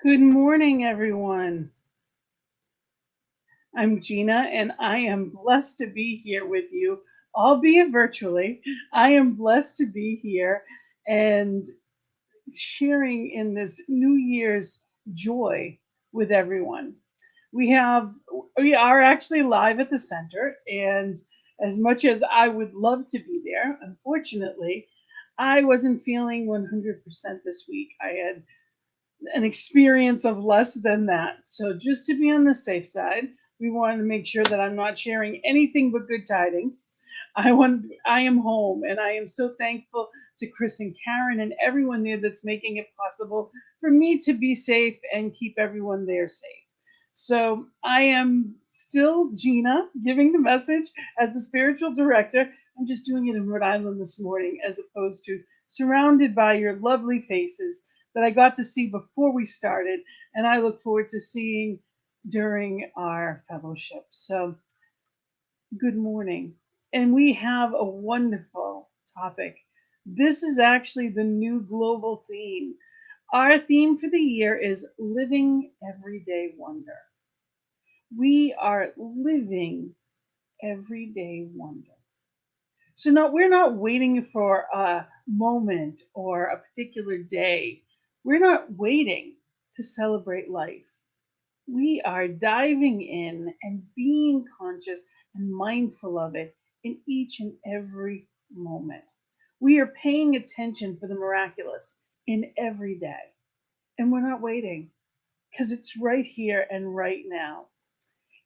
Good morning, everyone. I'm Gina, and I am blessed to be here with you, albeit virtually. I am blessed to be here and sharing in this New Year's joy with everyone. We are actually live at the center, and as much as I would love to be there, unfortunately, I wasn't feeling 100% this week. I had an experience of less than that. So just to be on the safe side, we wanted to make sure that I'm not sharing anything but good tidings. I am home and I am so thankful to Chris and Karen and everyone there that's making it possible for me to be safe and keep everyone there safe. So I am still Gina giving the message as the spiritual director. I'm just doing it in Rhode Island this morning as opposed to surrounded by your lovely faces that I got to see before we started, and I look forward to seeing during our fellowship. So, good morning. And we have a wonderful topic. This is actually the new global theme. Our theme for the year is Living Everyday Wonder. We are living everyday wonder. So no, we're not waiting for a moment or a particular day. We're not waiting to celebrate life. We are diving in and being conscious and mindful of it in each and every moment. We are paying attention for the miraculous in every day. And we're not waiting because it's right here and right now.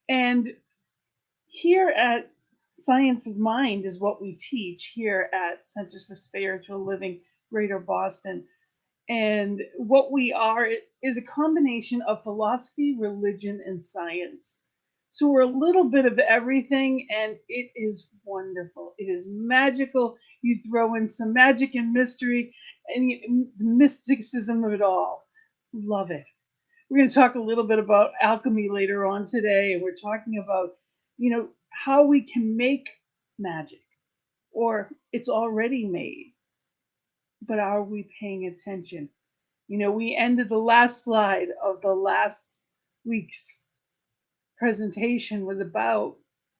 And here at Science of Mind is what we teach here at Centers for Spiritual Living, Greater Boston. And what we are is a combination of philosophy, religion, and science. So we're a little bit of everything, and it is wonderful. It is magical. You throw in some magic and mystery and the mysticism of it all. Love it. We're going to talk a little bit about alchemy later on today, and we're talking about, how we can make magic, or it's already made, but are we paying attention? We ended the last slide of the last week's presentation was about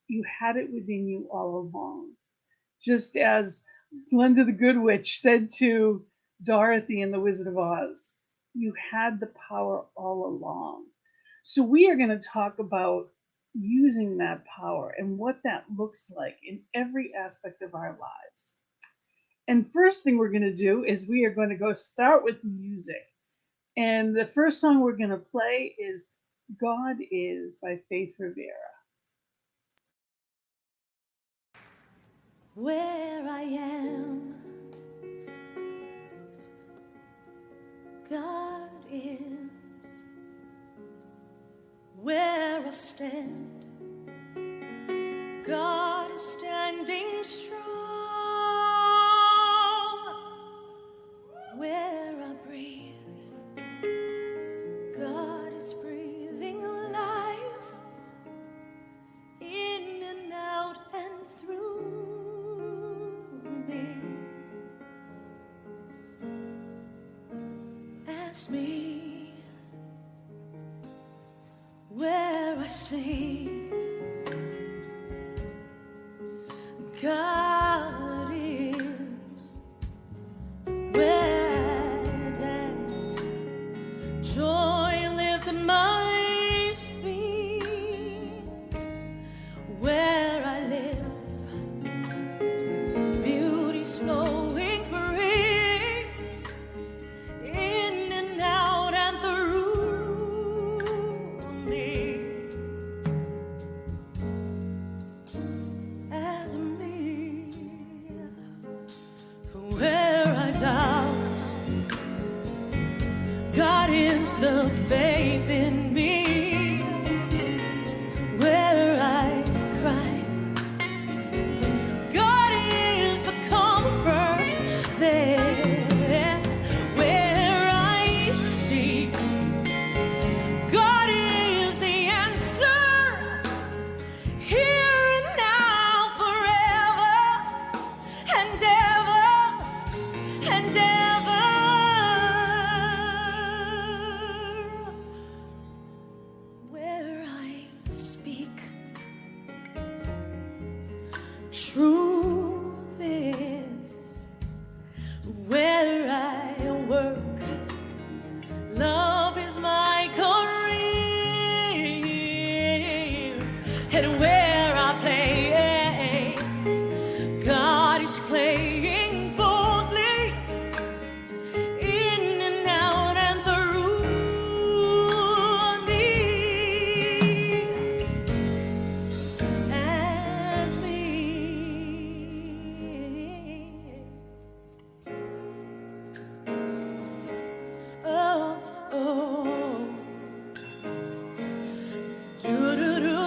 you had it within you all along. Just as Glinda the Good Witch said to Dorothy in The Wizard of Oz, you had the power all along. So we are going to talk about using that power and what that looks like in every aspect of our lives. And first thing we're going to do is we are going to go start with music. And the first song we're going to play is God Is by Faith Rivera. Where I am, God is. Where I stand, God is standing strong. Where I breathe, God is breathing life in and out and through me. Ask me where I sing, God is. Where I dance, joy lives at my feet. Where I live, beauty's flowing free, in and out and through me. As me, for where I doubt, God is the faith in me. Where I cry, God is the comfort there. Where I seek, God is the answer. Here and now, forever and ever and ever. Truth is, where I work, love is my career, and where I play, God is playing boldly in and out and through me as me. Oh, oh, do-do-do.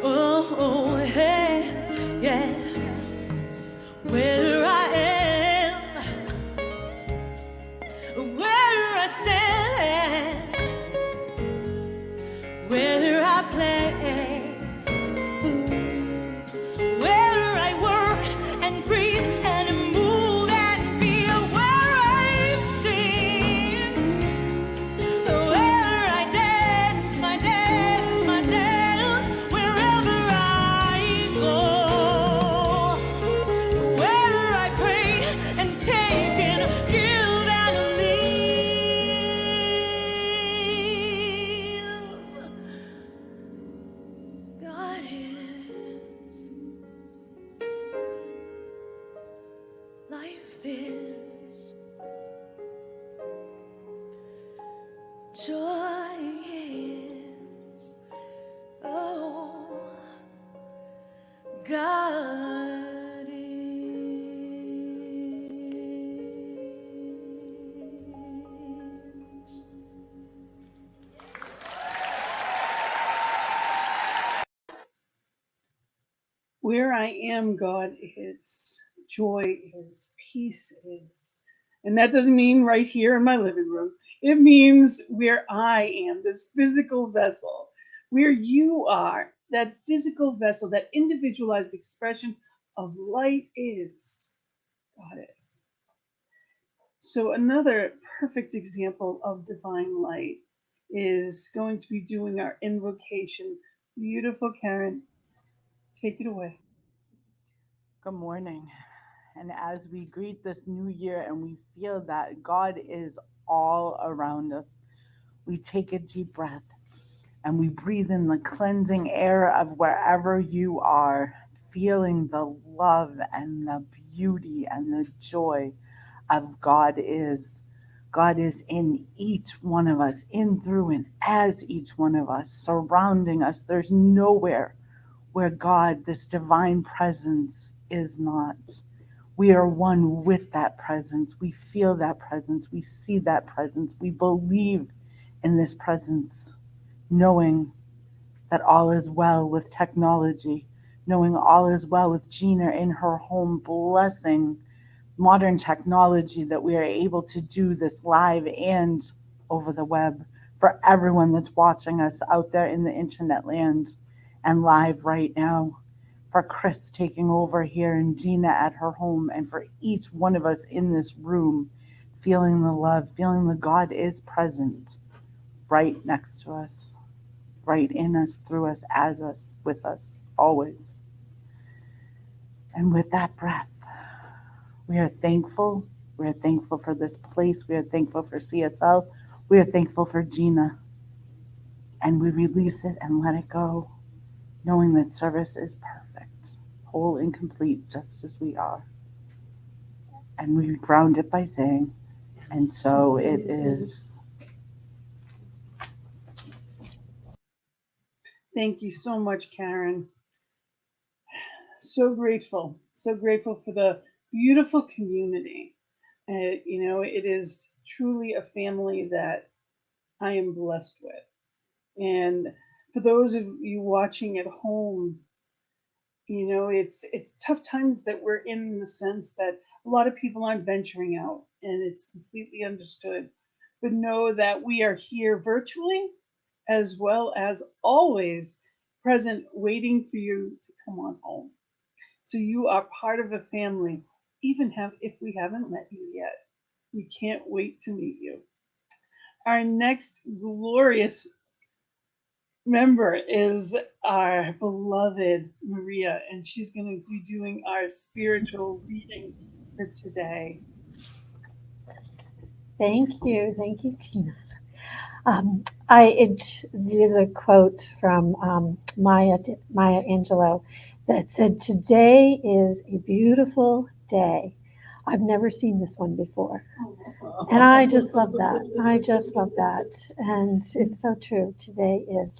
Oh, hey, yeah. Where I am, where I stand, where I play, where I work and breathe and move and feel, where I sing, where I dance, my dance, my dance, wherever I go, where I pray and take and give and leave. God is, life is, joy is, oh, God is. Where I am, God is, joy is, peace is. And that doesn't mean right here in my living room. It means where I am, this physical vessel, where you are, that physical vessel, that individualized expression of light is, God is. So, another perfect example of divine light is going to be doing our invocation. Beautiful Karen, take it away. Good morning. And as we greet this new year and we feel that God is all around us, we take a deep breath and we breathe in the cleansing air of wherever you are, feeling the love and the beauty and the joy of God is. God is in each one of us, in, through, and as each one of us, surrounding us. There's nowhere where God, this divine presence, is not. We are one with that presence. We feel that presence. We see that presence. We believe in this presence, knowing that all is well with technology, knowing all is well with Gina in her home, blessing modern technology that we are able to do this live and over the web for everyone that's watching us out there in the internet land and live right now, for Chris taking over here and Gina at her home, and for each one of us in this room feeling the love, feeling the God is present right next to us, right in us, through us, as us, with us, always. And with that breath, we are thankful. We are thankful for this place. We are thankful for CSL. We are thankful for Gina. And we release it and let it go, knowing that service is perfect, whole and complete, just as we are. And we ground it by saying, and so it is. Thank you so much, Karen. So grateful. So grateful for the beautiful community. It is truly a family that I am blessed with. And for those of you watching at home, it's tough times that we're in the sense that a lot of people aren't venturing out, and it's completely understood. But know that we are here virtually as well as always present, waiting for you to come on home. So you are part of a family, even if we haven't met you yet. We can't wait to meet you. Our next glorious member is our beloved Maria, and she's going to be doing our spiritual reading for today. Thank you, Gina. There's a quote from Maya Angelou that said, "Today is a beautiful day." I've never seen this one before, and I just love that. I just love that, and it's so true. Today is,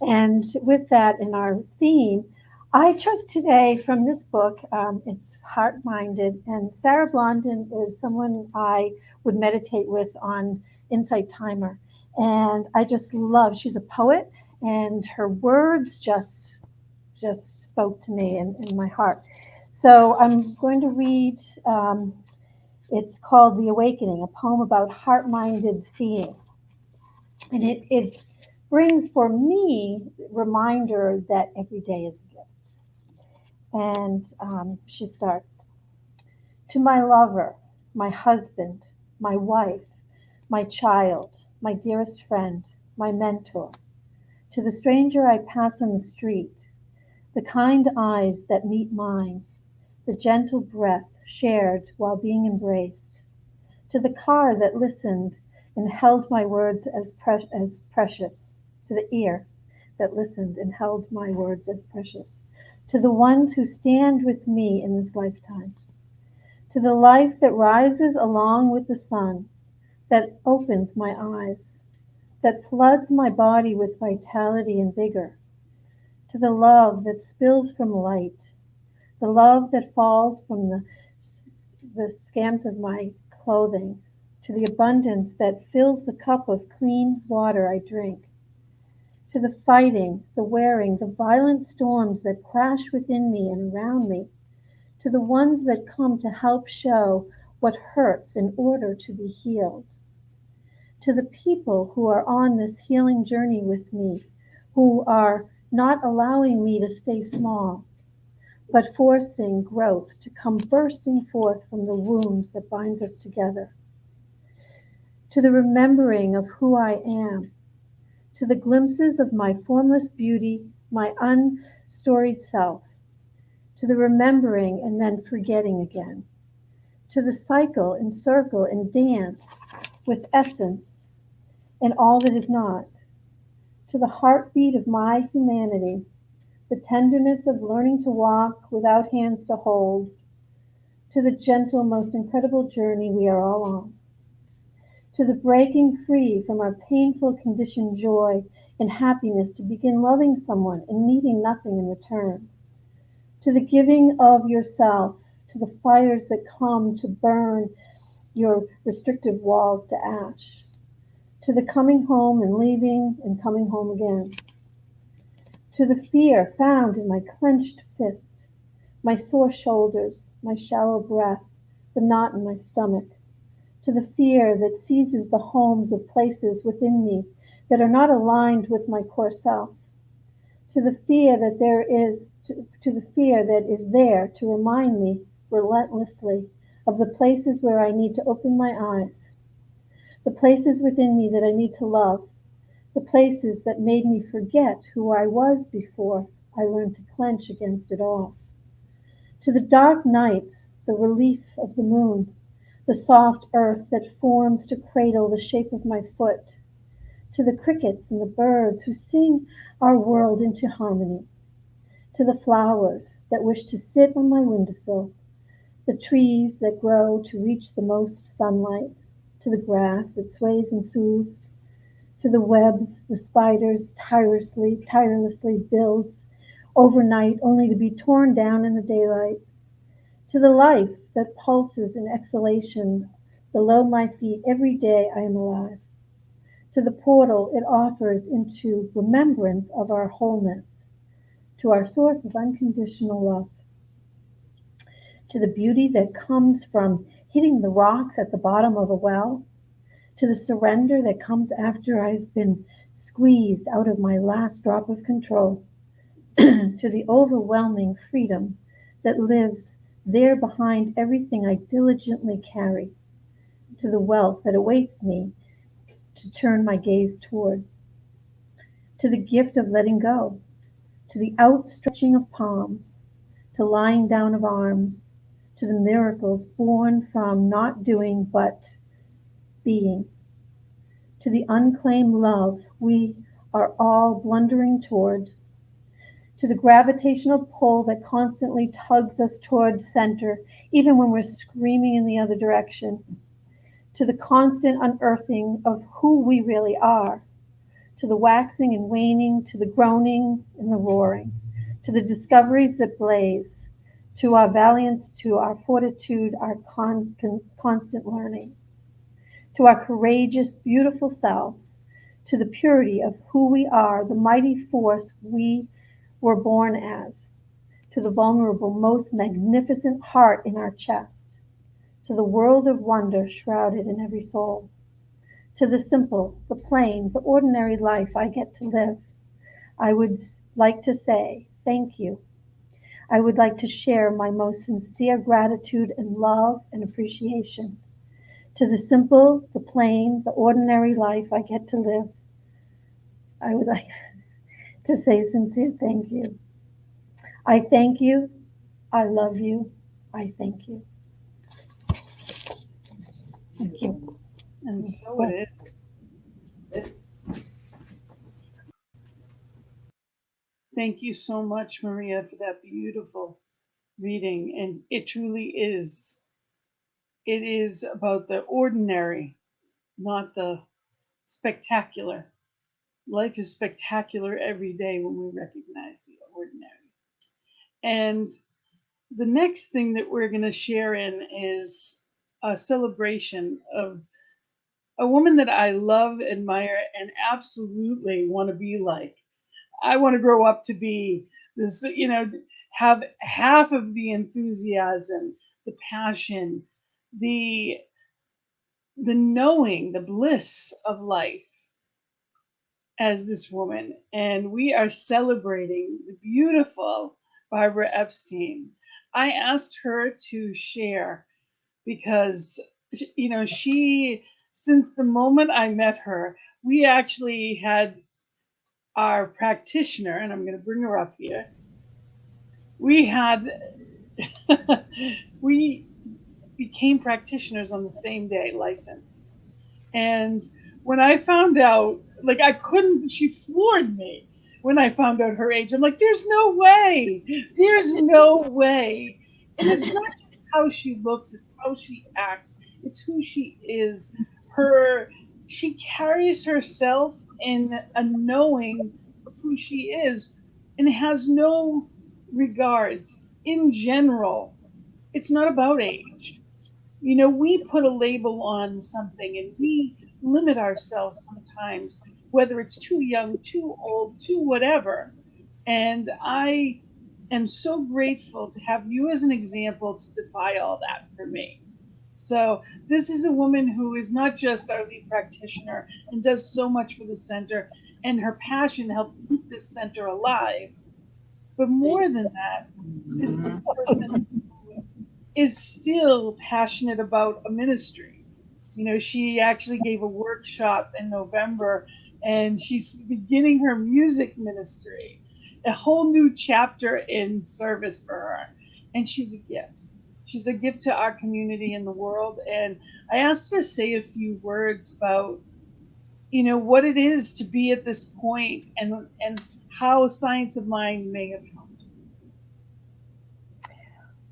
and with that in our theme, I chose today from this book. It's Heart Minded, and Sarah Blondin is someone I would meditate with on Insight Timer. And I just love, she's a poet, and her words just spoke to me in my heart. So I'm going to read, it's called The Awakening, a poem about heart-minded seeing. And it brings for me reminder that every day is a gift. And she starts, "To my lover, my husband, my wife, my child, my dearest friend, my mentor, to the stranger I pass on the street, the kind eyes that meet mine, the gentle breath shared while being embraced, to the car that listened and held my words as precious, to the ear that listened and held my words as precious, to the ones who stand with me in this lifetime, to the life that rises along with the sun, that opens my eyes, that floods my body with vitality and vigor, to the love that spills from light, the love that falls from the scams of my clothing, to the abundance that fills the cup of clean water I drink, to the fighting, the wearing, the violent storms that crash within me and around me, to the ones that come to help show what hurts in order to be healed, to the people who are on this healing journey with me, who are not allowing me to stay small, but forcing growth to come bursting forth from the wound that binds us together, to the remembering of who I am, to the glimpses of my formless beauty, my unstoried self, to the remembering and then forgetting again, to the cycle and circle and dance with essence and all that is not, to the heartbeat of my humanity, the tenderness of learning to walk without hands to hold, to the gentle, most incredible journey we are all on, to the breaking free from our painful conditioned joy and happiness to begin loving someone and needing nothing in return, to the giving of yourself, to the fires that come to burn your restrictive walls to ash, to the coming home and leaving and coming home again, to the fear found in my clenched fist, my sore shoulders, my shallow breath, the knot in my stomach, to the fear that seizes the homes of places within me that are not aligned with my core self, to the fear that is there to remind me relentlessly of the places where I need to open my eyes, the places within me that I need to love, the places that made me forget who I was before I learned to clench against it all, to the dark nights, the relief of the moon, the soft earth that forms to cradle the shape of my foot, to the crickets and the birds who sing our world into harmony, to the flowers that wish to sit on my windowsill, the trees that grow to reach the most sunlight, to the grass that sways and soothes, to the webs the spiders tirelessly builds overnight only to be torn down in the daylight, to the life that pulses in exhalation below my feet every day I am alive, to the portal it offers into remembrance of our wholeness, to our source of unconditional love, to the beauty that comes from hitting the rocks at the bottom of a well, to the surrender that comes after I've been squeezed out of my last drop of control, to the overwhelming freedom that lives there behind everything I diligently carry, to the wealth that awaits me to turn my gaze toward, to the gift of letting go, to the outstretching of palms, to lying down of arms, to the miracles born from not doing but being, to the unclaimed love we are all blundering toward, to the gravitational pull that constantly tugs us toward center, even when we're screaming in the other direction, to the constant unearthing of who we really are, to the waxing and waning, to the groaning and the roaring, to the discoveries that blaze, to our valiance, to our fortitude, our constant learning, to our courageous, beautiful selves, to the purity of who we are, the mighty force we were born as, to the vulnerable, most magnificent heart in our chest, to the world of wonder shrouded in every soul, to the simple, the plain, the ordinary life I get to live. I would like to say thank you. I would like to share my most sincere gratitude and love and appreciation to the simple, the plain, the ordinary life I get to live. I would like to say sincere thank you. I thank you. I love you. I thank you. Thank you. And so it is. Thank you so much, Maria, for that beautiful reading. And it truly is. It is about the ordinary, not the spectacular. Life is spectacular every day when we recognize the ordinary. And the next thing that we're going to share in is a celebration of a woman that I love, admire, and absolutely want to be like. I want to grow up to be this, have half of the enthusiasm, the passion, the knowing, the bliss of life as this woman. And we are celebrating the beautiful Barbara Epstein. I asked her to share because, she, since the moment I met her, we actually had our practitioner, and I'm going to bring her up here. We became practitioners on the same day, licensed. And when I found out, she floored me when I found out her age. I'm like, there's no way. There's no way. And it's not just how she looks, it's how she acts, it's who she is. She carries herself in a knowing of who she is and has no regards. In general, it's not about age. We put a label on something and we limit ourselves sometimes, whether it's too young, too old, too whatever. And I am so grateful to have you as an example to defy all that for me. So this is a woman who is not just our lead practitioner and does so much for the center, and her passion helped keep this center alive. But more than that, is the person who is still passionate about a ministry. She actually gave a workshop in November, and she's beginning her music ministry, a whole new chapter in service for her. And she's a gift. She's a gift to our community and the world. And I asked her to say a few words about, what it is to be at this point and how Science of Mind may have helped.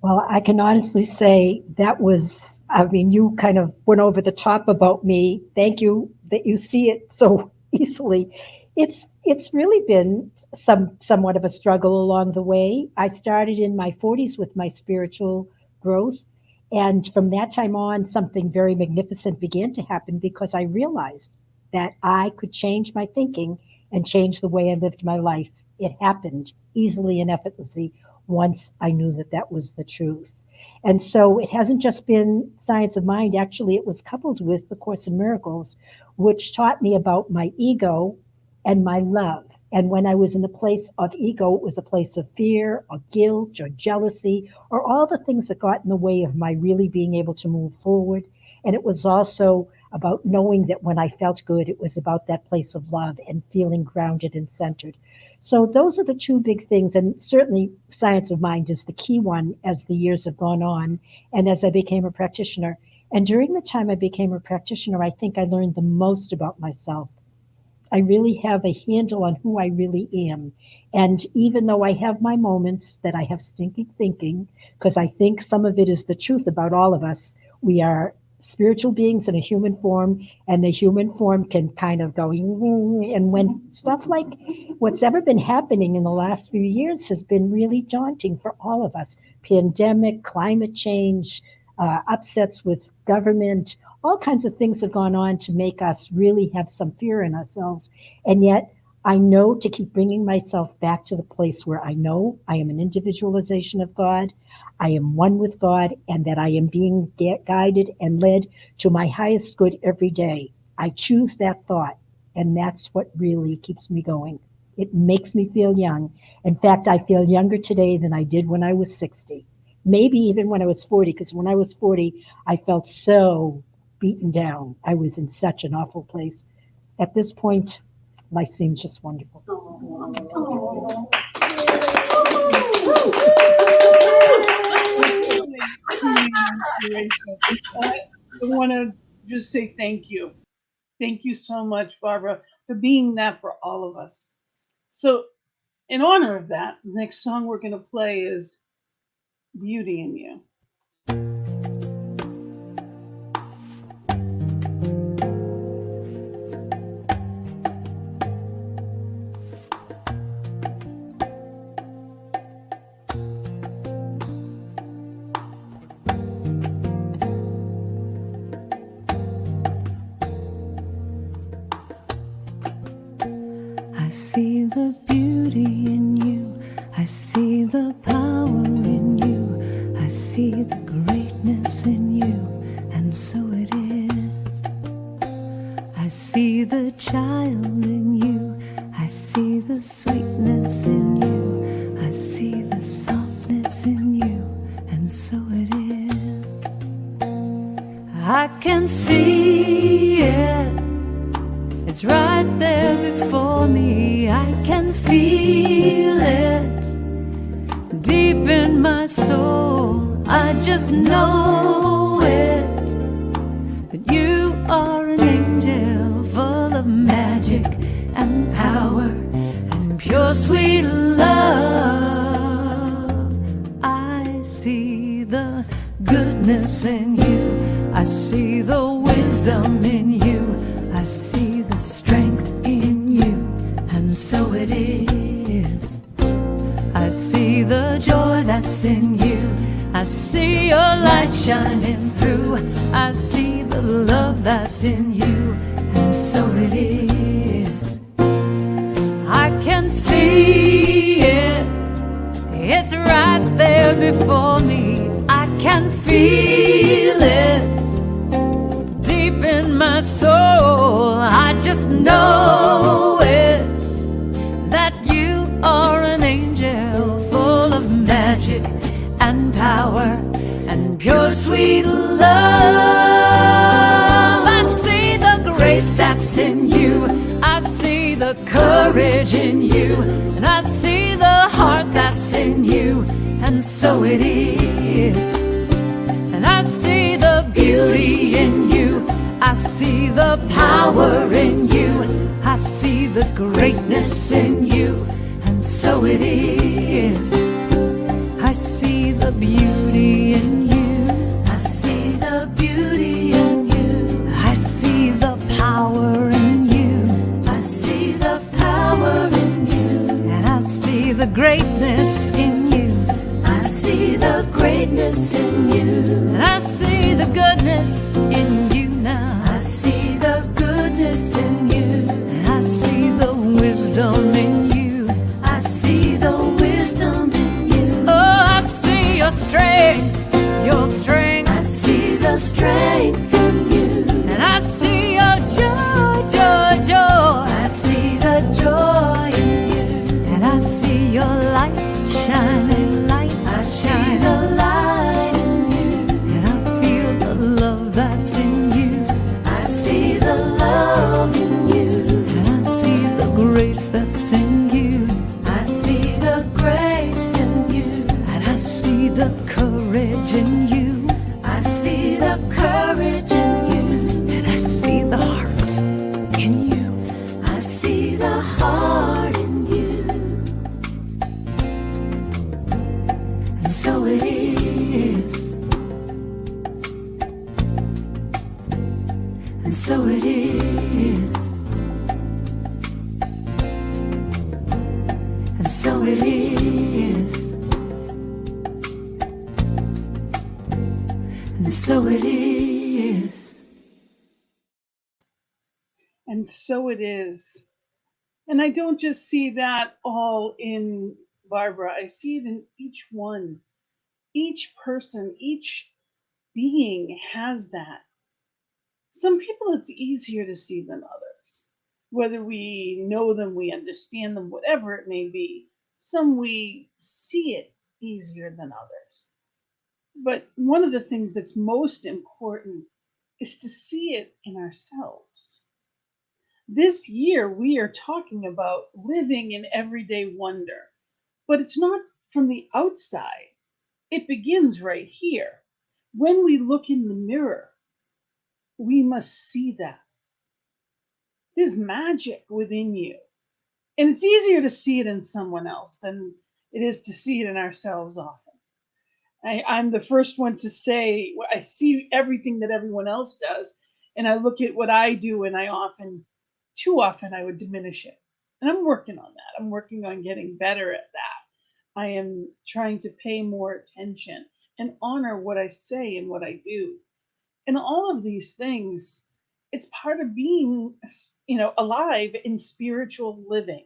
Well, I can honestly say you kind of went over the top about me. Thank you that you see it so easily. It's really been somewhat of a struggle along the way. I started in my 40s with my spiritual growth. And from that time on, something very magnificent began to happen because I realized that I could change my thinking and change the way I lived my life. It happened easily and effortlessly once I knew that that was the truth. And so it hasn't just been Science of Mind. Actually, it was coupled with the Course in Miracles, which taught me about my ego and my love. And when I was in a place of ego, it was a place of fear or guilt or jealousy or all the things that got in the way of my really being able to move forward. And it was also about knowing that when I felt good, it was about that place of love and feeling grounded and centered. So those are the two big things. And certainly Science of Mind is the key one as the years have gone on and as I became a practitioner. And during the time I became a practitioner, I think I learned the most about myself. I really have a handle on who I really am. And even though I have my moments that I have stinking thinking, because I think some of it is the truth about all of us, we are spiritual beings in a human form, and the human form can kind of go, and when stuff like what's ever been happening in the last few years has been really daunting for all of us. Pandemic, climate change, upsets with government, all kinds of things have gone on to make us really have some fear in ourselves. And yet I know to keep bringing myself back to the place where I know I am an individualization of God, I am one with God, and that I am being guided and led to my highest good every day. I choose that thought, and that's what really keeps me going. It makes me feel young. In fact, I feel younger today than I did when I was 60. Maybe even when I was 40, because when I was 40, I felt so beaten down. I was in such an awful place. At this point, life seems just wonderful. I want to just say thank you. Thank you so much, Barbara, for being that for all of us. So in honor of that, the next song we're going to play is Beauty in You. I see the beauty in you. I see the power in you. I see the greatness in you, and so it is. I see the child in you. I see the sweetness in you. I see the softness in you, and so it is. I can see it. It's right there before me. I can feel it deep in my soul. I just know it, that you are an angel full of magic and power and pure sweet love. I see the goodness in you. I see the wisdom in you. I see the strength in you, and so it is. I see the joy that's in you. I see your light shining through. I see the love that's in you, and so it is. I can see it. It's right there before me. I can feel it deep in my soul. I just know it, that you are an angel full of magic and power and pure sweet love. I see the grace that's in you. I see the courage in you, and I see the heart that's in you, and so it is. And I see the beauty in you. I see the power in you. I see the greatness in you, and so it is. I see the beauty in you. I see the beauty in you. I see the power in you. I see the power in you. And I see the greatness in you. I see the greatness in you. And I see the goodness in you now. I see the goodness in you. And I see the wisdom in you. I see the wisdom in you. Oh, I see your strength, your strength. I see the strength in you. And I see your joy, joy, joy. I see the joy in you. And I see your light shining, light. I see the light in you. And I feel the love that's in you. I see the grace in you, and I see the courage in you. I see the courage in you, and I see the heart in you. I see the heart in you. And so it is. And so it is. And so it is. And so it is. And so it is. And I don't just see that all in Barbara, I see it in each one. Each person, each being has that. Some people it's easier to see than others. Whether we know them, we understand them, whatever it may be. Some we see it easier than others. But one of the things that's most important is to see it in ourselves. This year, we are talking about living in everyday wonder, but it's not from the outside. It begins right here. When we look in the mirror, we must see that. There's magic within you. And it's easier to see it in someone else than it is to see it in ourselves often. I'm the first one to say I see everything that everyone else does, and I look at what I do, and too often, I would diminish it. And I'm working on that. I'm working on getting better at that. I am trying to pay more attention and honor what I say and what I do. And all of these things, it's part of being, alive in spiritual living.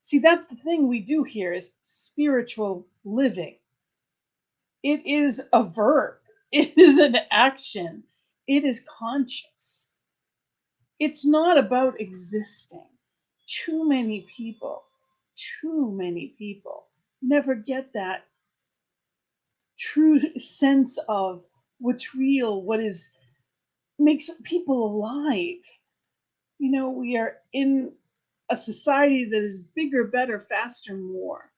See, that's the thing we do here is spiritual living. It is a verb. It is an action. It is conscious. It's not about existing. Too many people never get that true sense of what's real, makes people alive. We are in a society that is bigger, better, faster, more.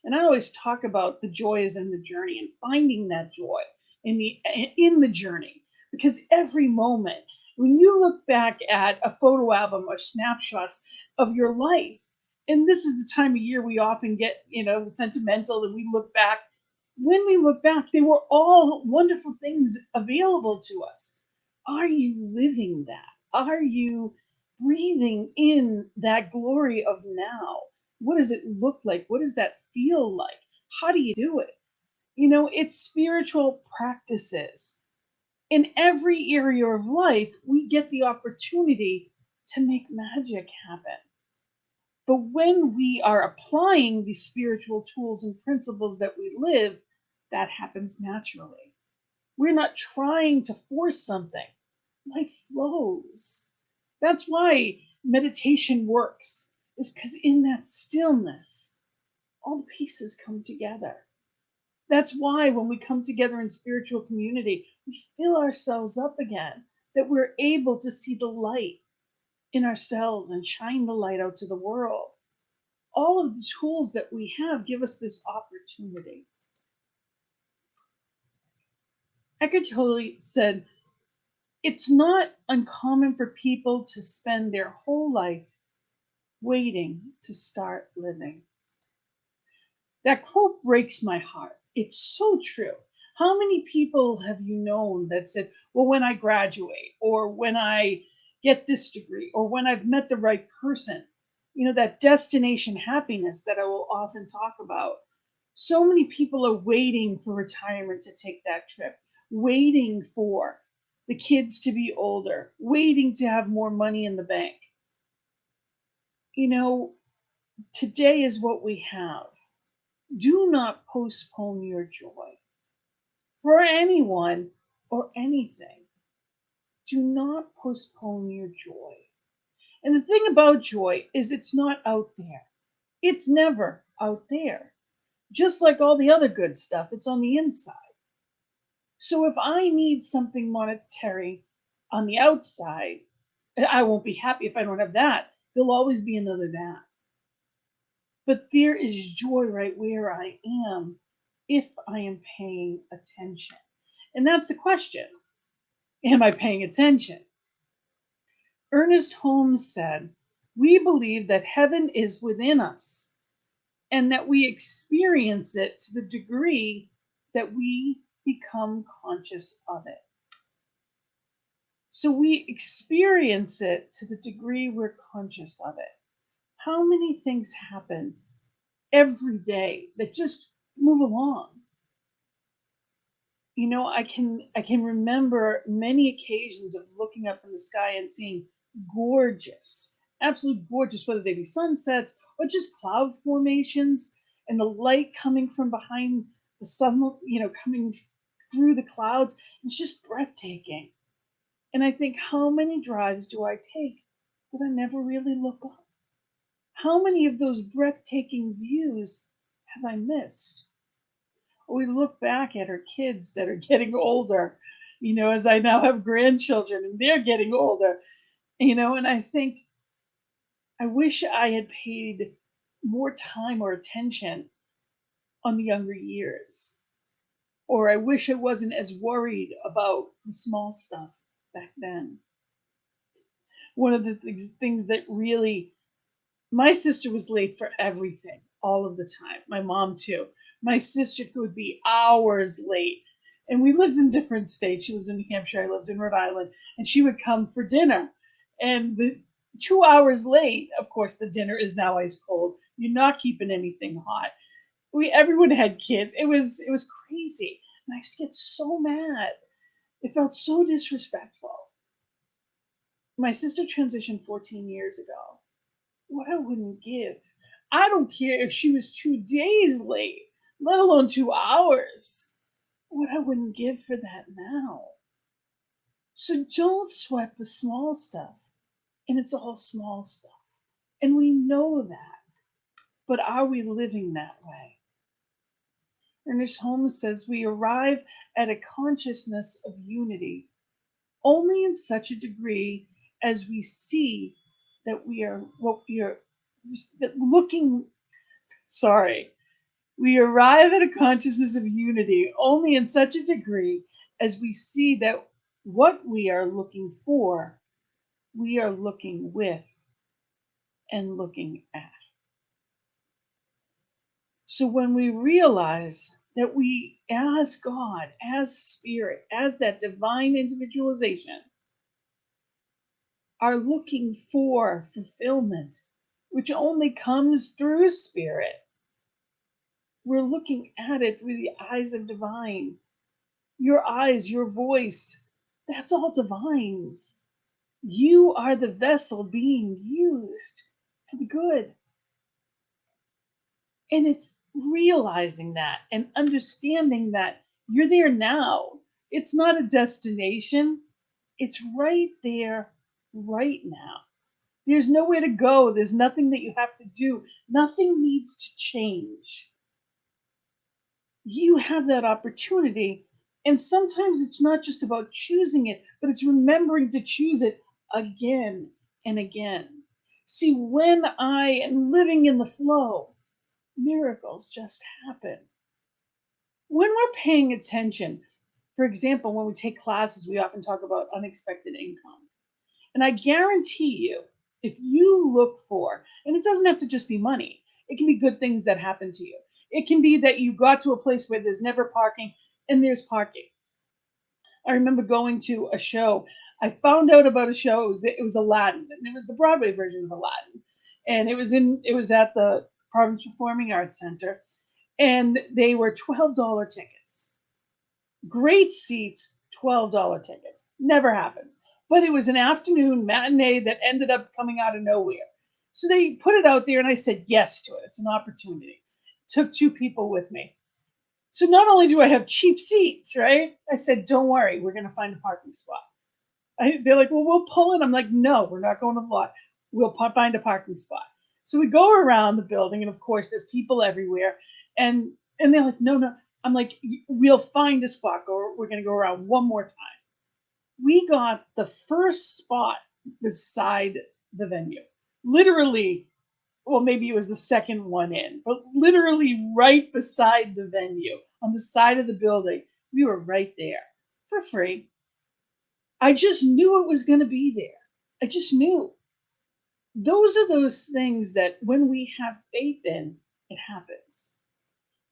And I always talk about the joy is in the journey and finding that joy in the journey. Because every moment, when you look back at a photo album or snapshots of your life, and this is the time of year we often get, sentimental and we look back. When we look back, they were all wonderful things available to us. Are you living that? Are you breathing in that glory of now? What does it look like? What does that feel like? How do you do it? It's spiritual practices. In every area of life, we get the opportunity to make magic happen. But when we are applying these spiritual tools and principles that we live, that happens naturally. We're not trying to force something. Life flows. That's why meditation works, is because in that stillness, all the pieces come together. That's why when we come together in spiritual community, we fill ourselves up again, that we're able to see the light in ourselves and shine the light out to the world. All of the tools that we have give us this opportunity. Eckhart Tolle said, it's not uncommon for people to spend their whole life waiting to start living. That quote breaks my heart. It's so true. How many people have you known that said, well, when I graduate, or when I get this degree, or when I've met the right person, that destination happiness that I will often talk about. So many people are waiting for retirement to take that trip, waiting for the kids to be older, waiting to have more money in the bank. Today is what we have. Do not postpone your joy for anyone or anything. Do not postpone your joy. And the thing about joy is it's not out there. It's never out there. Just like all the other good stuff, it's on the inside. So if I need something monetary on the outside, I won't be happy if I don't have that. There'll always be another that. But there is joy right where I am if I am paying attention. And that's the question. Am I paying attention? Ernest Holmes said, "We believe that heaven is within us and that we experience it to the degree that we become conscious of it." So we experience it to the degree we're conscious of it. How many things happen every day that just move along? I can remember many occasions of looking up in the sky and seeing gorgeous, absolutely gorgeous, whether they be sunsets or just cloud formations and the light coming from behind the sun, coming through the clouds. It's just breathtaking. And I think, how many drives do I take that I never really look up? How many of those breathtaking views have I missed? We look back at our kids that are getting older, as I now have grandchildren and they're getting older, and I think, I wish I had paid more time or attention on the younger years. Or I wish I wasn't as worried about the small stuff back then. One of the things that really, my sister was late for everything all of the time. My mom, too. My sister could be hours late. And we lived in different states. She lived in New Hampshire, I lived in Rhode Island. And she would come for dinner. And the 2 hours late, of course, the dinner is now ice cold. You're not keeping anything hot. Everyone had kids. It was crazy. And I used to get so mad. It felt so disrespectful. My sister transitioned 14 years ago. What I wouldn't give. I don't care if she was 2 days late, let alone 2 hours. What I wouldn't give for that now. So don't sweat the small stuff. And it's all small stuff. And we know that. But are we living that way? Ernest Holmes says we arrive at a consciousness of unity only in such a degree as we see that we are what we are that looking sorry. We arrive at a consciousness of unity only in such a degree as we see that what we are looking for, we are looking with and looking at. So when we realize that we, as God, as Spirit, as that divine individualization, are looking for fulfillment, which only comes through Spirit, we're looking at it through the eyes of divine. Your eyes, your voice, that's all divines. You are the vessel being used for the good. And it's realizing that and understanding that you're there now. It's not a destination, it's right there, right now. There's nowhere to go, there's nothing that you have to do, nothing needs to change. You have that opportunity. And sometimes it's not just about choosing it, but it's remembering to choose it again and again. See, when I am living in the flow, miracles just happen. When we're paying attention, for example, when we take classes, we often talk about unexpected income. And I guarantee you, if you look for, and it doesn't have to just be money, it can be good things that happen to you. It can be that you got to a place where there's never parking and there's parking. I remember going to a show. I found out about a show. It was Aladdin, and it was the Broadway version of Aladdin. And it was at the Province Performing Arts Center, and they were $12 tickets. Great seats, $12 tickets. Never happens. But it was an afternoon matinee that ended up coming out of nowhere. So they put it out there, and I said yes to it. It's an opportunity. Took 2 people with me. So not only do I have cheap seats, right? I said, don't worry, we're going to find a parking spot. They're like, well, we'll pull it. I'm like, no, we're not going to the lot. We'll find a parking spot. So we go around the building, and of course, there's people everywhere. And they're like, no. I'm like, we'll find a spot. We're going to go around one more time. We got the first spot beside the venue. Literally, well, maybe it was the second one in, but literally right beside the venue on the side of the building. We were right there for free. I just knew it was going to be there. I just knew. Those are those things that when we have faith in, it happens.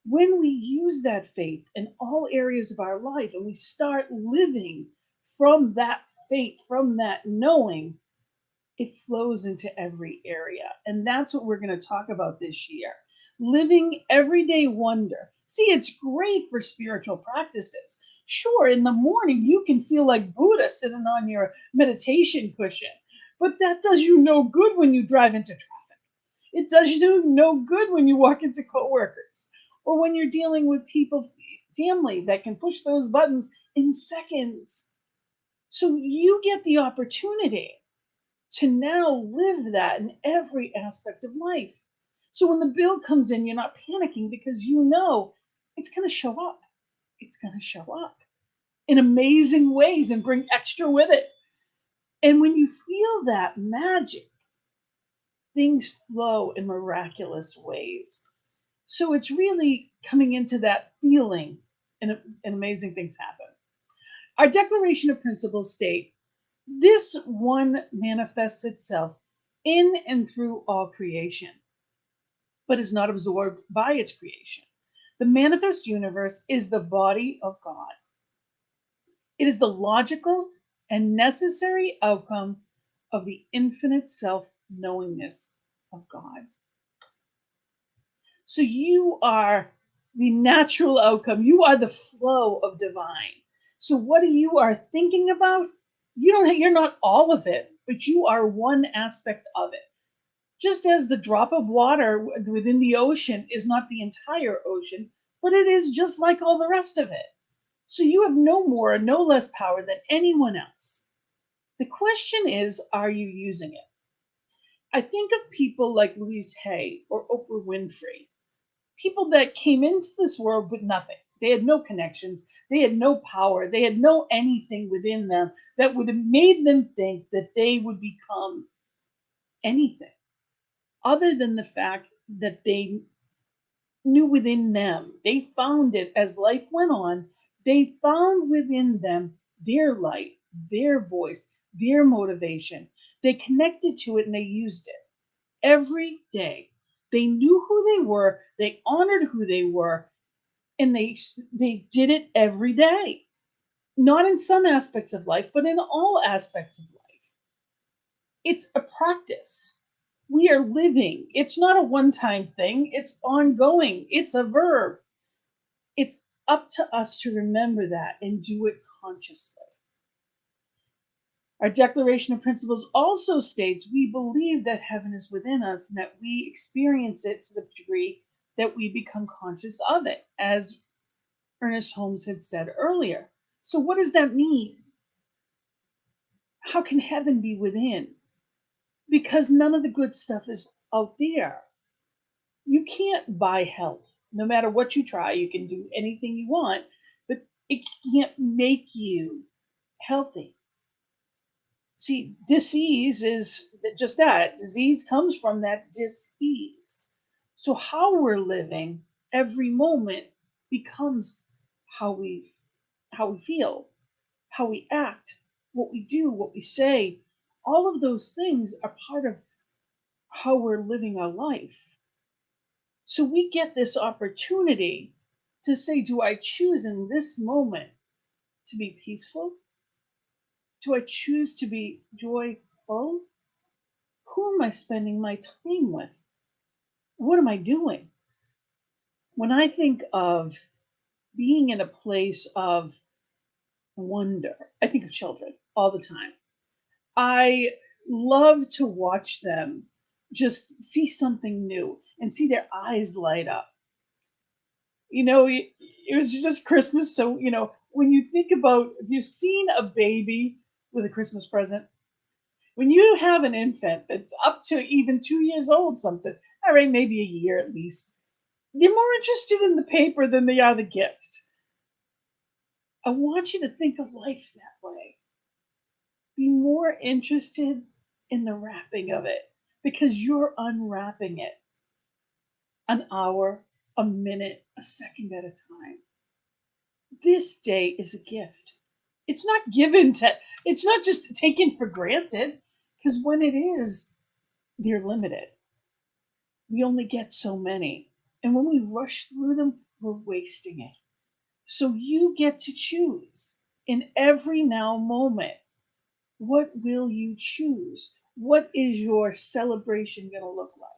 When we use that faith in all areas of our life and we start living from that faith, from that knowing, it flows into every area. And that's what we're going to talk about this year. Living everyday wonder. See, it's great for spiritual practices. Sure, in the morning, you can feel like Buddha sitting on your meditation cushion, but that does you no good when you drive into traffic. It does you no good when you walk into coworkers or when you're dealing with people, family that can push those buttons in seconds. So you get the opportunity to now live that in every aspect of life. So when the bill comes in, you're not panicking because you know it's going to show up. It's going to show up in amazing ways and bring extra with it. And when you feel that magic, things flow in miraculous ways. So it's really coming into that feeling, and amazing things happen. Our Declaration of Principles state, this one manifests itself in and through all creation, but is not absorbed by its creation. The manifest universe is the body of God. It is the logical and necessary outcome of the infinite self-knowingness of God. So you are the natural outcome. You are the flow of divine. So what you are thinking about, you're not all of it, but you are one aspect of it. Just as the drop of water within the ocean is not the entire ocean, but it is just like all the rest of it. So you have no more, no less power than anyone else. The question is, are you using it? I think of people like Louise Hay or Oprah Winfrey, people that came into this world with nothing. They had no connections. They had no power. They had no anything within them that would have made them think that they would become anything other than the fact that they knew within them. They found it as life went on. They found within them their light, their voice, their motivation. They connected to it and they used it every day. They knew who they were. They honored who they were, and they did it every day. Not in some aspects of life, but in all aspects of life. It's a practice. We are living. It's not a one-time thing. It's ongoing. It's a verb. It's up to us to remember that and do it consciously. Our Declaration of Principles also states we believe that heaven is within us and that we experience it to the degree that we become conscious of it, as Ernest Holmes had said earlier. So what does that mean? How can heaven be within? Because none of the good stuff is out there. You can't buy health. No matter what you try, you can do anything you want, but it can't make you healthy. See, disease is just that. Disease comes from that dis-ease. So how we're living every moment becomes how we feel, how we act, what we do, what we say. All of those things are part of how we're living our life. So we get this opportunity to say, do I choose in this moment to be peaceful? Do I choose to be joyful? Who am I spending my time with? What am I doing? When I think of being in a place of wonder, I think of children all the time. I love to watch them just see something new and see their eyes light up. It was just Christmas. So, when you think about, if you've seen a baby with a Christmas present, when you have an infant that's up to even 2 years old, something, all right, maybe a year at least, they're more interested in the paper than they are the gift. I want you to think of life that way. Be more interested in the wrapping of it. because you're unwrapping it an hour, a minute, a second at a time. This day is a gift. It's not given to, it's not just taken for granted, because when it is, they're limited. We only get so many. And when we rush through them, we're wasting it. So you get to choose in every now moment. What will you choose? What is your celebration going to look like?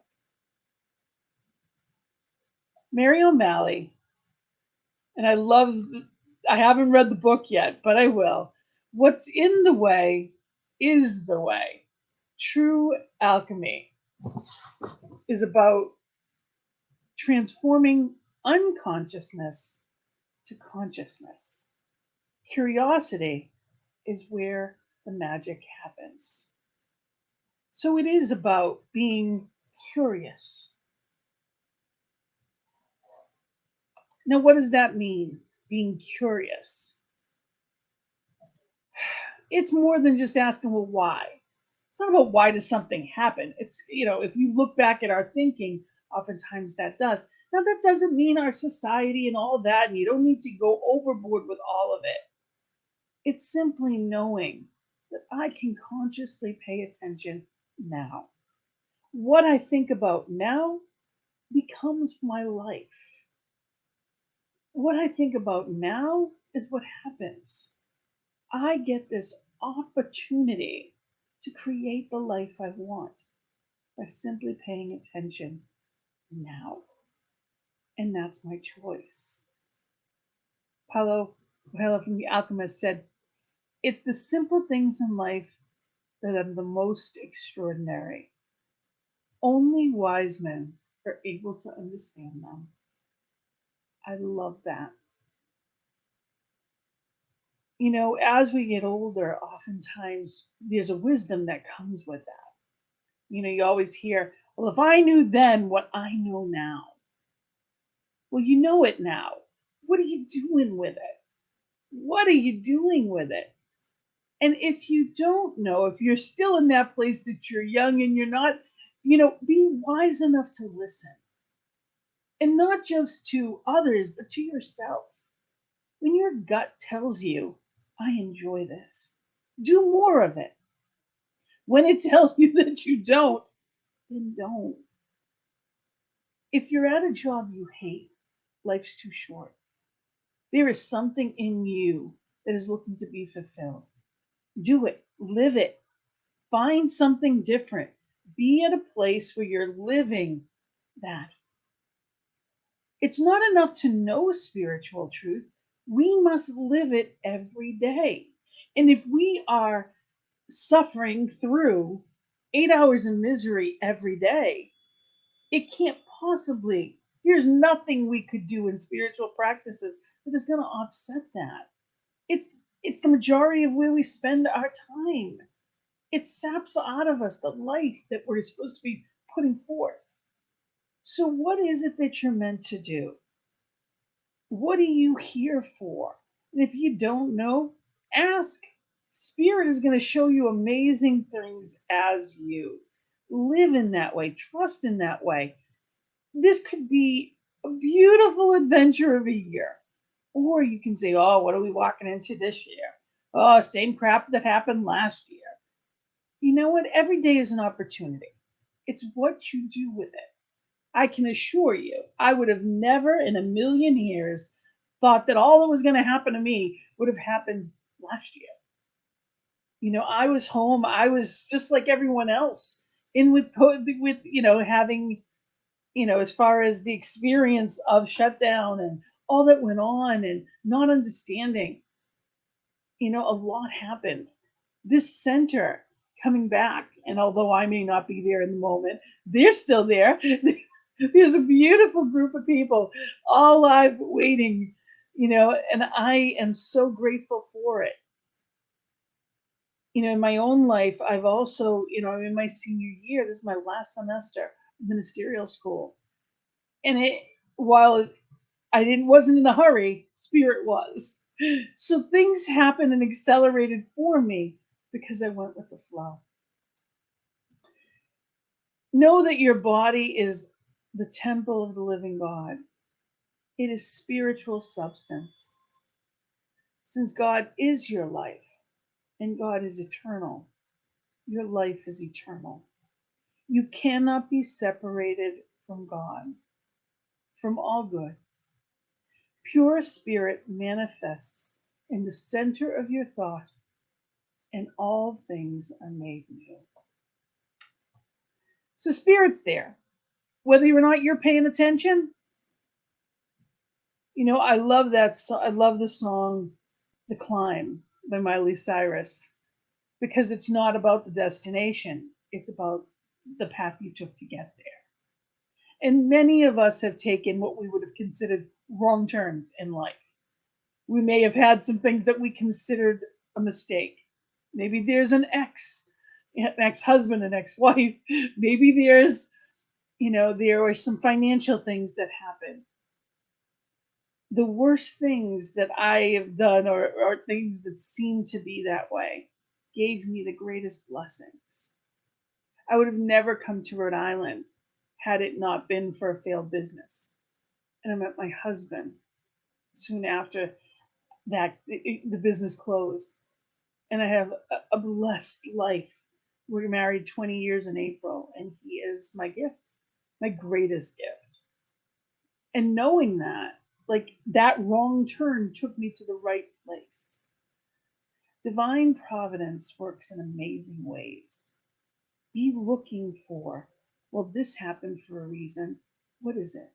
Mary O'Malley, and I haven't read the book yet, but I will. What's in the way is the way. True alchemy is about transforming unconsciousness to consciousness. Curiosity is where the magic happens. So it is about being curious. Now, what does that mean, being curious? It's more than just asking, well, why? It's not about why does something happen. It's, if you look back at our thinking, oftentimes that does. Now, that doesn't mean our society and all that, and you don't need to go overboard with all of it. It's simply knowing that I can consciously pay attention now. What I think about now becomes my life. What I think about now is what happens. I get this opportunity to create the life I want by simply paying attention now. And that's my choice. Paulo Coelho from The Alchemist said, it's the simple things in life that are the most extraordinary. Only wise men are able to understand them. I love that. As we get older, oftentimes there's a wisdom that comes with that. You always hear, well, if I knew then what I know now. Well, you know it now. What are you doing with it? What are you doing with it? And if you don't know, if you're still in that place that you're young and you're not, be wise enough to listen. And not just to others, but to yourself. When your gut tells you, I enjoy this, do more of it. When it tells you that you don't, then don't. If you're at a job you hate, life's too short. There is something in you that is looking to be fulfilled. Do it, live it, find something different. Be at a place where you're living that. It's not enough to know spiritual truth. We must live it every day. And if we are suffering through 8 hours of misery every day, it can't possibly, there's nothing we could do in spiritual practices that is going to offset that. It's the majority of where we spend our time. It saps out of us the life that we're supposed to be putting forth. So what is it that you're meant to do? What are you here for? And if you don't know, ask. Spirit is going to show you amazing things as you live in that way, trust in that way. This could be a beautiful adventure of a year. Or you can say, oh, what are we walking into this year? Oh, same crap that happened last year. You know what? Every day is an opportunity. It's what you do with it. I can assure you, I would have never in a million years thought that all that was going to happen to me would have happened last year. I was home. I was just like everyone else in with having, as far as the experience of shutdown and all that went on and not understanding, a lot happened. This center coming back, and although I may not be there in the moment, they're still there. There's a beautiful group of people all live waiting, and I am so grateful for it. In my own life, I've also, I'm in my senior year. This is my last semester of ministerial school. And while wasn't in a hurry, Spirit was. So things happened and accelerated for me because I went with the flow. Know that your body is the temple of the living God. It is spiritual substance. Since God is your life and God is eternal, your life is eternal. You cannot be separated from God, from all good. Pure spirit manifests in the center of your thought, and all things are made new. So spirit's there, whether or not you're paying attention. You know, I love that. I love the song "The Climb" by Miley Cyrus, because it's not about the destination; it's about the path you took to get there. And many of us have taken what we would have considered wrong turns in life. We may have had some things that we considered a mistake. Maybe there's an ex-husband, an ex-wife. Maybe there's, there are some financial things that happen. The worst things that I have done, or things that seem to be that way, gave me the greatest blessings. I would have never come to Rhode Island had it not been for a failed business. And I met my husband soon after that the business closed. And I have a blessed life. We're married 20 years in April, and he is my gift, my greatest gift. And knowing that, like, that wrong turn took me to the right place. Divine providence works in amazing ways. Be looking for, well, this happened for a reason. What is it?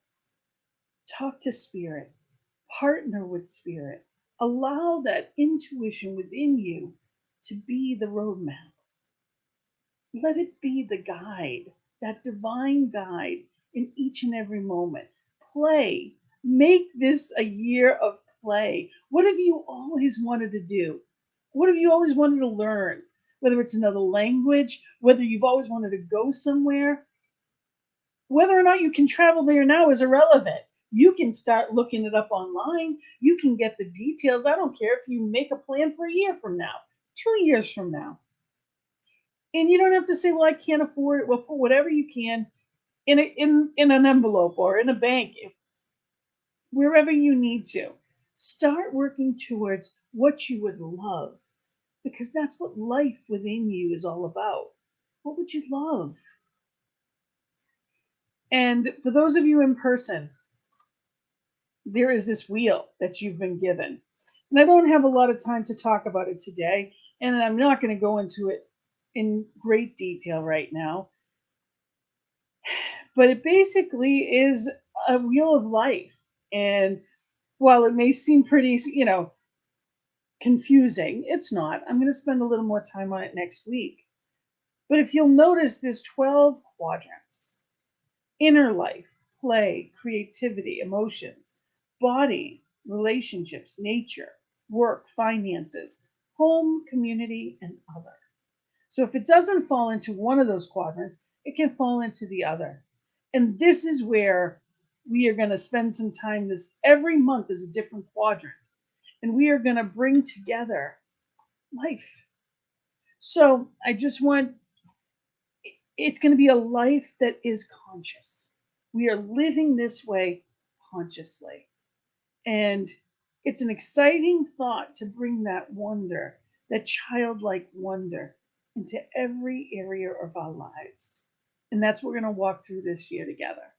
Talk to spirit, partner with spirit, allow that intuition within you to be the roadmap. Let it be the guide, that divine guide in each and every moment. Play. Make this a year of play. What have you always wanted to do? What have you always wanted to learn? Whether it's another language, whether you've always wanted to go somewhere, whether or not you can travel there now is irrelevant. You can start looking it up online. You can get the details. I don't care if you make a plan for a year from now, 2 years from now. And you don't have to say, well, I can't afford it. Well, put whatever you can in an envelope or in a bank, wherever you need to. Start working towards what you would love, because that's what life within you is all about. What would you love? And for those of you in person, there is this wheel that you've been given. And I don't have a lot of time to talk about it today, and I'm not going to go into it in great detail right now. But it basically is a wheel of life. And while it may seem pretty, confusing, it's not. I'm going to spend a little more time on it next week. But if you'll notice, there's 12 quadrants: inner life, play, creativity, emotions, body, relationships, nature, work, finances, home, community, and other. So if it doesn't fall into one of those quadrants, it can fall into the other. And this is where we are going to spend some time. This every month is a different quadrant. And we are going to bring together life. So I just want, it's going to be a life that is conscious. We are living this way consciously. And it's an exciting thought to bring that wonder, that childlike wonder, into every area of our lives. And that's what we're going to walk through this year together.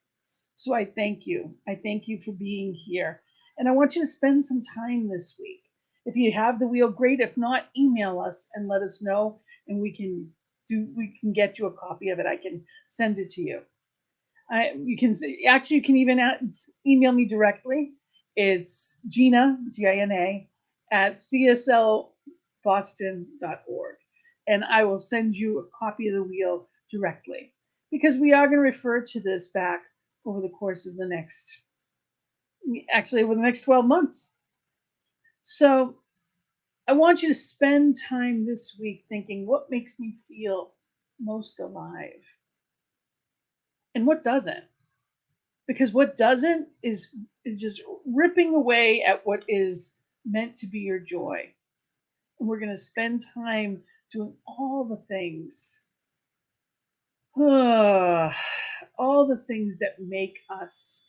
So I thank you. I thank you for being here. And I want you to spend some time this week. If you have the wheel, great. If not, email us and let us know, and we can get you a copy of it. I can send it to you. You can even email me directly. It's Gina, Gina, at cslboston.org. And I will send you a copy of the wheel directly, because we are going to refer to this back over the course of over the next 12 months. So I want you to spend time this week thinking, what makes me feel most alive? And what doesn't? Because what doesn't is just ripping away at what is meant to be your joy. And we're going to spend time doing all the things all the things that make us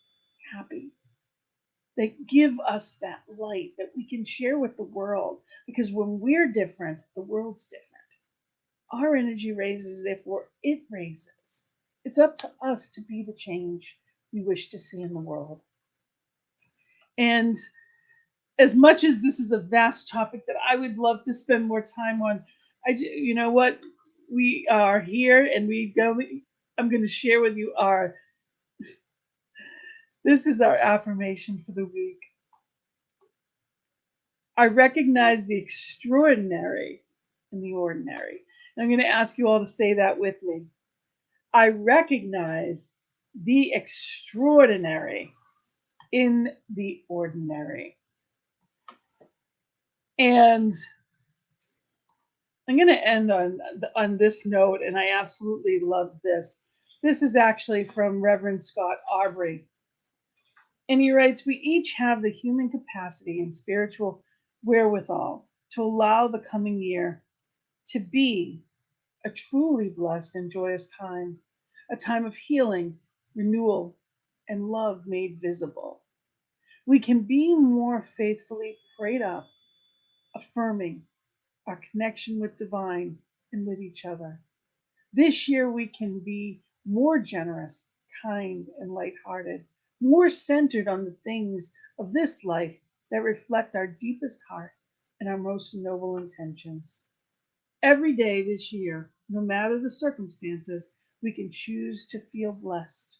happy, that give us that light that we can share with the world. Because when we're different, the world's different. Our energy raises, therefore it raises. It's up to us to be the change we wish to see in the world. And as much as this is a vast topic that I would love to spend more time on, you know what? We are here, and I'm going to share with you this is our affirmation for the week. I recognize the extraordinary in the ordinary. And I'm going to ask you all to say that with me. I recognize the extraordinary in the ordinary. And I'm going to end on this note, and I absolutely love this. This is actually from Reverend Scott Aubrey. And he writes, we each have the human capacity and spiritual wherewithal to allow the coming year to be a truly blessed and joyous time, a time of healing, renewal, and love made visible. We can be more faithfully prayed up, affirming our connection with divine and with each other. This year, we can be more generous, kind, and lighthearted, more centered on the things of this life that reflect our deepest heart and our most noble intentions. Every day this year, no matter the circumstances, we can choose to feel blessed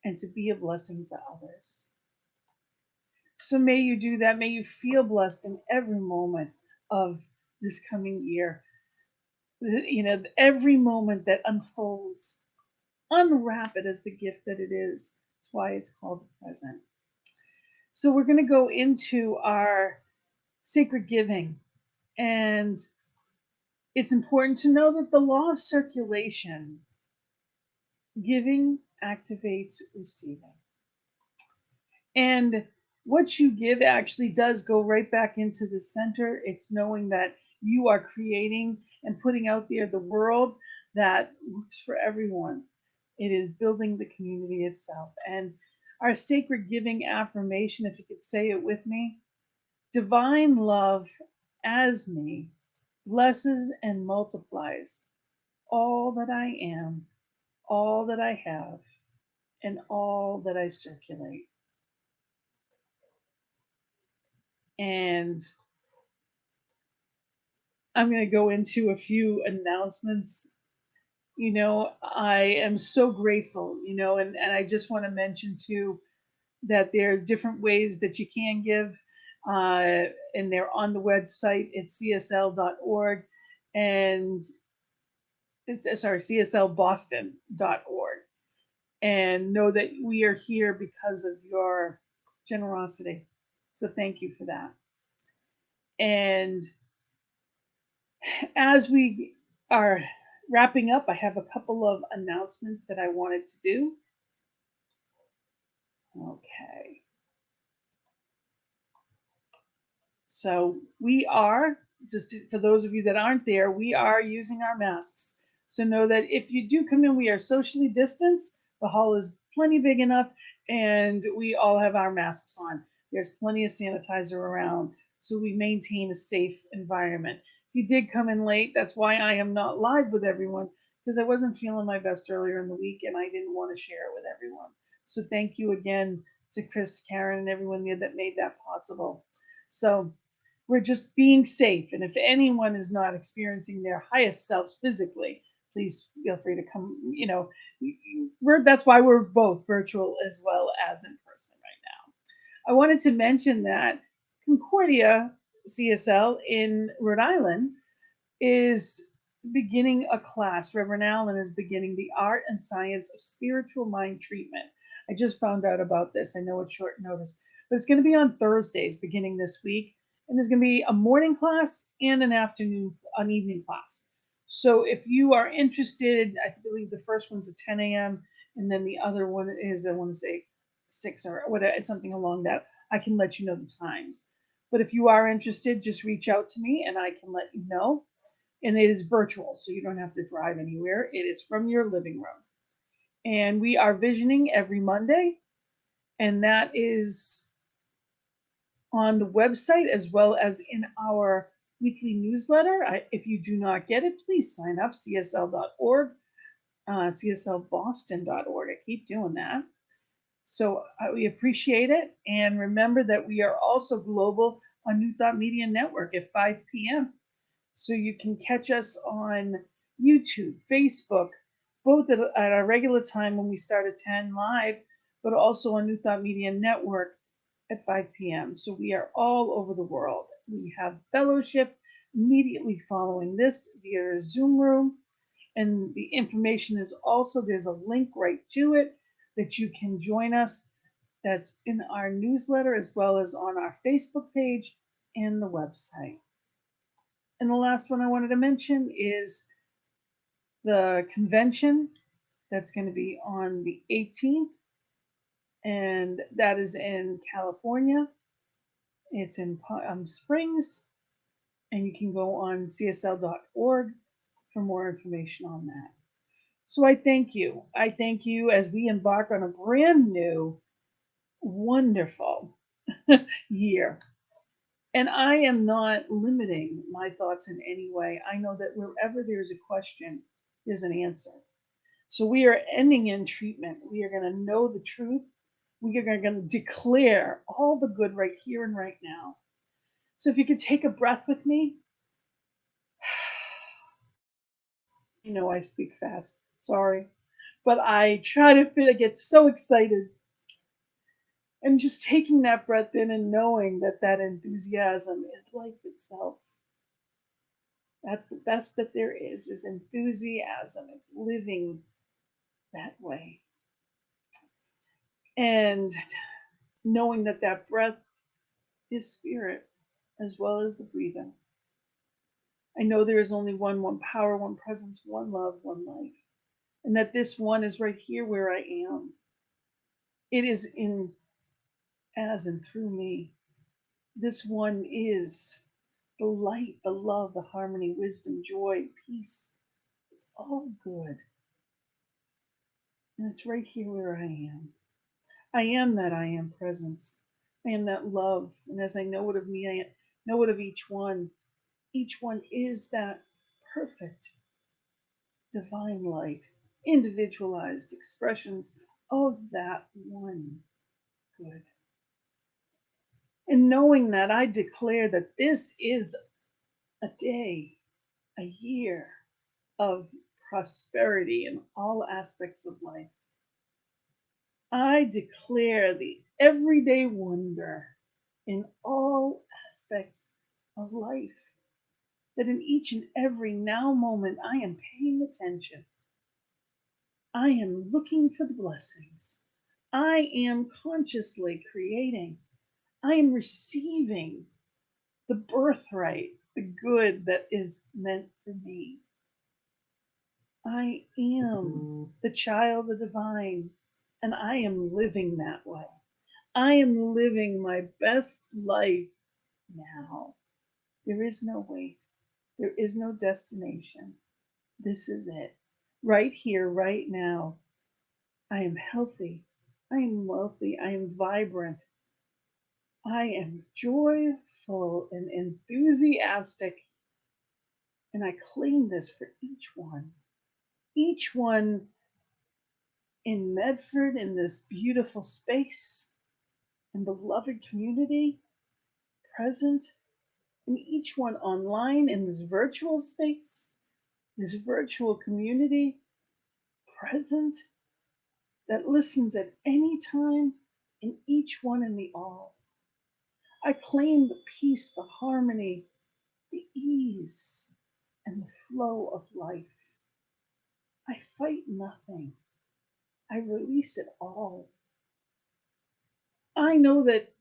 and to be a blessing to others. So may you do that. May you feel blessed in every moment of this coming year. You know, every moment that unfolds, unwrap it as the gift that it is. That's why it's called the present. So we're going to go into our sacred giving. And it's important to know that the law of circulation, giving activates receiving. And what you give actually does go right back into the center. It's knowing that you are creating and putting out there the world that works for everyone. It is building the community itself. And our sacred giving affirmation, if you could say it with me, divine love as me blesses and multiplies all that I am, all that I have, and all that I circulate. And I'm going to go into a few announcements. You know, I am so grateful, you know, and I just want to mention too that there are different ways that you can give, and they're on the website. It's csl.org, and it's sorry, cslboston.org. And know that we are here because of your generosity. So thank you for that. And as we are wrapping up, I have a couple of announcements that I wanted to do. Okay. So we are, just for those of you that aren't there, we are using our masks. So know that if you do come in, we are socially distanced. The hall is plenty big enough, and we all have our masks on. There's plenty of sanitizer around, so we maintain a safe environment. If you did come in late, that's why I am not live with everyone, because I wasn't feeling my best earlier in the week, and I didn't want to share it with everyone. So thank you again to Chris, Karen, and everyone there that made that possible. So we're just being safe. And if anyone is not experiencing their highest selves physically, please feel free to come. You know, that's why we're both virtual as well as in person right now. I wanted to mention that Concordia CSL in Rhode Island is beginning a class. Reverend Allen is beginning the art and science of spiritual mind treatment. I just found out about this. I know it's short notice, but it's going to be on Thursdays beginning this week. And there's going to be a morning class and an evening class. So if you are interested, I believe the first one's at 10 a.m. and then the other one is, I want to say 6 or whatever, something along that. I can let you know the times. But if you are interested, just reach out to me and I can let you know. and it is virtual, so you don't have to drive anywhere. It is from your living room. And we are visioning every Monday, and that is on the website as well as in our weekly newsletter. If you do not get it, please sign up, csl.org, cslboston.org. I keep doing that. So we appreciate it. And remember that we are also global on New Thought Media Network at 5 p.m. So you can catch us on YouTube, Facebook, both at our regular time when we start at 10 live, but also on New Thought Media Network at 5 p.m. So we are all over the world. We have fellowship immediately following this via Zoom room. And the information is also, there's a link right to it that you can join us. That's in our newsletter as well as on our Facebook page and the website. And the last one I wanted to mention is the convention that's going to be on the 18th, and that is in California. It's in Palm Springs, and you can go on csl.org for more information on that. So I thank you. I thank you as we embark on a brand new, wonderful year. And I am not limiting my thoughts in any way. I know that wherever there's a question, there's an answer. So we are ending in treatment. We are going to know the truth. We are going to declare all the good right here and right now. So if you could take a breath with me. You know I speak fast. Sorry. But I try to fit, I get so excited. And just taking that breath in and knowing that that enthusiasm is life itself. That's the best that there is enthusiasm. It's living that way. And knowing that that breath is spirit as well as the breathing. I know there is only one power, one presence, one love, one life. And that this one is right here where I am. It is in, as and through me. This one is the light, the love, the harmony, wisdom, joy, peace. It's all good. And it's right here where I am. I am that I am presence. I am that love. And as I know it of me, I know it of each one. Each one is that perfect divine light, individualized expressions of that one good. And knowing that, I declare that this is a day, a year of prosperity in all aspects of life. I declare the everyday wonder in all aspects of life, that in each and every now moment I am paying attention. I am looking for the blessings. I am consciously creating. I am receiving the birthright, the good that is meant for me. I am the child of the divine, and I am living that way. I am living my best life now. There is no wait. There is no destination. This is it. Right here, right now. I am healthy. I am wealthy. I am vibrant. I am joyful and enthusiastic. And I claim this for each one. Each one in Medford, in this beautiful space and beloved community, present, and each one online in this virtual space, this virtual community, present, that listens at any time, in each one in the all. I claim the peace, the harmony, the ease, and the flow of life. I fight nothing. I release it all. I know that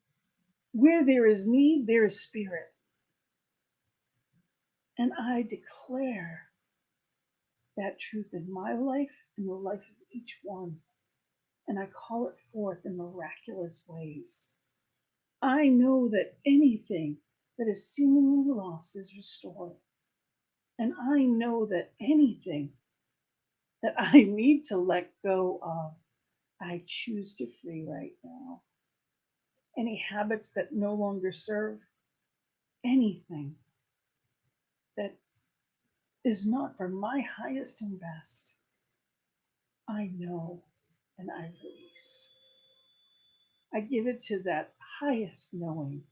where there is need, there is spirit. And I declare that truth in my life and the life of each one. And I call it forth in miraculous ways. I know that anything that is seemingly lost is restored. And I know that anything that I need to let go of, I choose to free right now. Any habits that no longer serve, anything that is not for my highest and best, I know and I release. I give it to that highest knowing.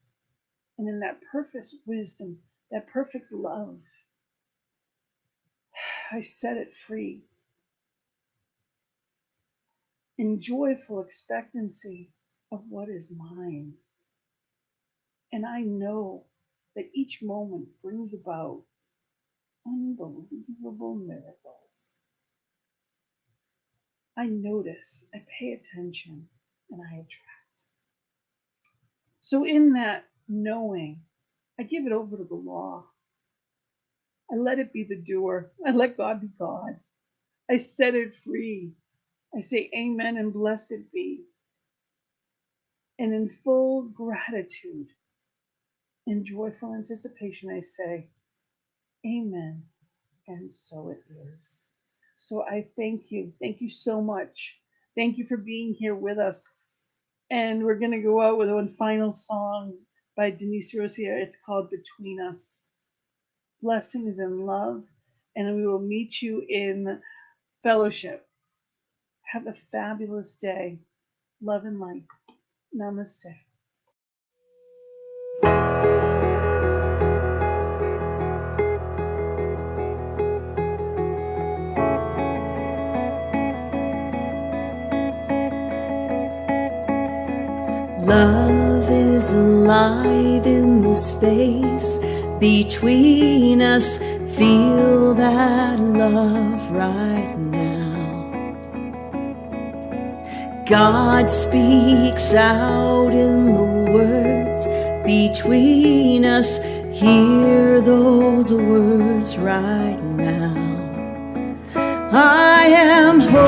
And in that perfect wisdom, that perfect love, I set it free in joyful expectancy of what is mine. And I know that each moment brings about unbelievable miracles. I notice, I pay attention, and I attract. So, in that knowing, I give it over to the law. I let it be the doer. I let God be God. I set it free. I say amen and blessed be. And in full gratitude and joyful anticipation, I say amen. And so it is. So I thank you. Thank you so much. Thank you for being here with us. And we're going to go out with one final song by Denise Rossier. It's called Between Us. Blessings and love. And we will meet you in fellowship. Have a fabulous day. Love and light. Namaste. Love is alive in the space between us. Feel that love right now. God speaks out in the words between us. Hear those words right now. I am holy.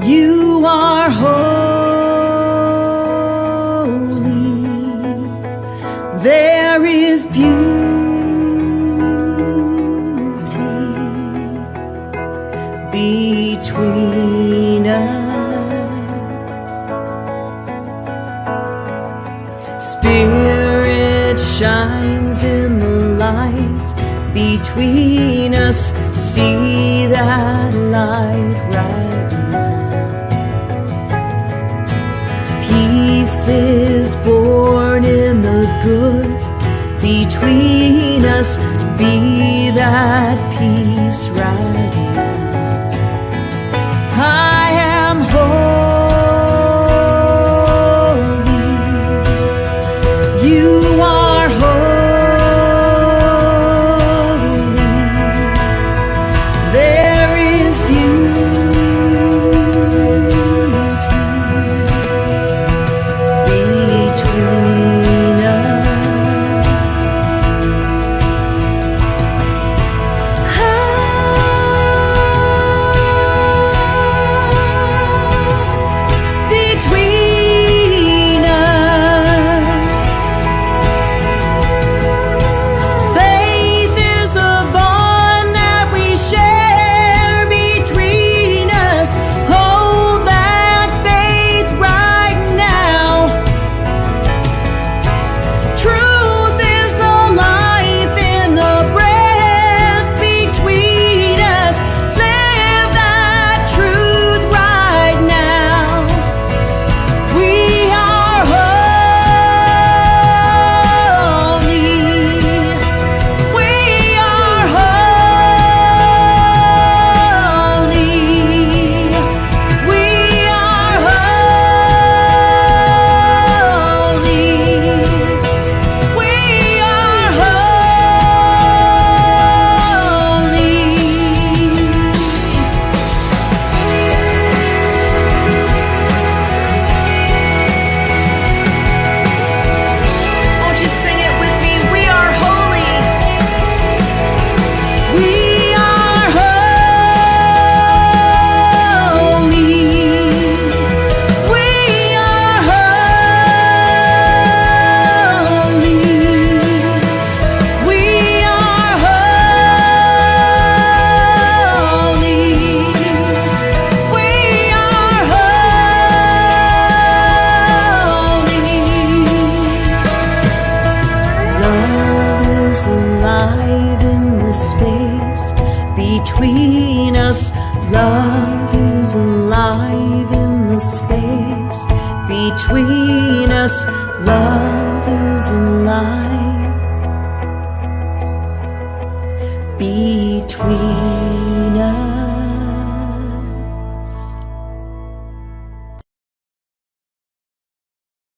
You are holy. There is beauty between us. Spirit shines in the light between us. See that light right now. Peace is born in the good between us. Be that peace right now. I am holy. You are holy. There is beauty between us. us. Love is alive in the space between us. Love is alive.